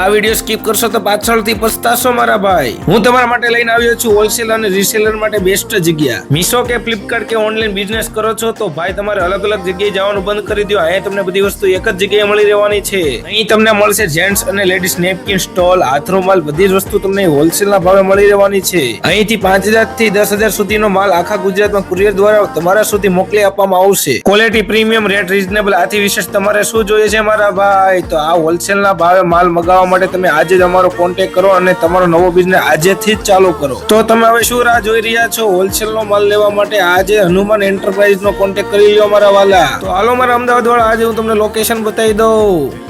આ video skip કરશો તો પાછળથી પછતાશો મારા ભાઈ। હું તમારા માટે લઈને આવ્યો છું હોલસેલ અને રીસેલર માટે બેસ્ટ જગ્યા। મીશો કે ફ્લિપકાર્ટ કે ઓનલાઈન બિઝનેસ કરો છો તો ભાઈ તમારે અલગ અલગ જગ્યાએ જવાનું બંધ કરી દો। અહીંયા તમને બધી વસ્તુ એક જ જગ્યાએ મળી રહેવાની છે। અહીં તમને મળશે જેન્ટ્સ અને લેડીઝ નેપકિન, સ્ટોલ, હાથનો માલ, બધી જ વસ્તુ તમને હોલસેલના ભાવે મળી રહેવાની છે। અહીંથી 5000 થી 10000 સુધીનો માલ આખા ગુજરાતમાં કુરિયર દ્વારા તમારા સુધી મોકલી આપવામાં આવશે। ક્વોલિટી પ્રીમિયમ, રેટ રીઝનેબલ, આથી વિશેષ તમારે શું જોઈએ છે મારા ભાઈ? તો આ હોલસેલના ભાવે માલ મગાવવા માટે તમે આજે જ અમારો કોન્ટેક્ટ કરો અને તમારો નવો બિઝનેસ આજેથી જ ચાલુ કરો। તો તમે હવે શું રાહ જોઈ રહ્યા છો? હોલસેલનો માલ લેવા માટે આજે હનુમાન એન્ટરપ્રાઇઝનો કોન્ટેક્ટ કરી લ્યો મારા વાલા। તો હાલો મારા અમદાવાદ વાળા, આજે હું તમને લોકેશન બતાવી દઉં।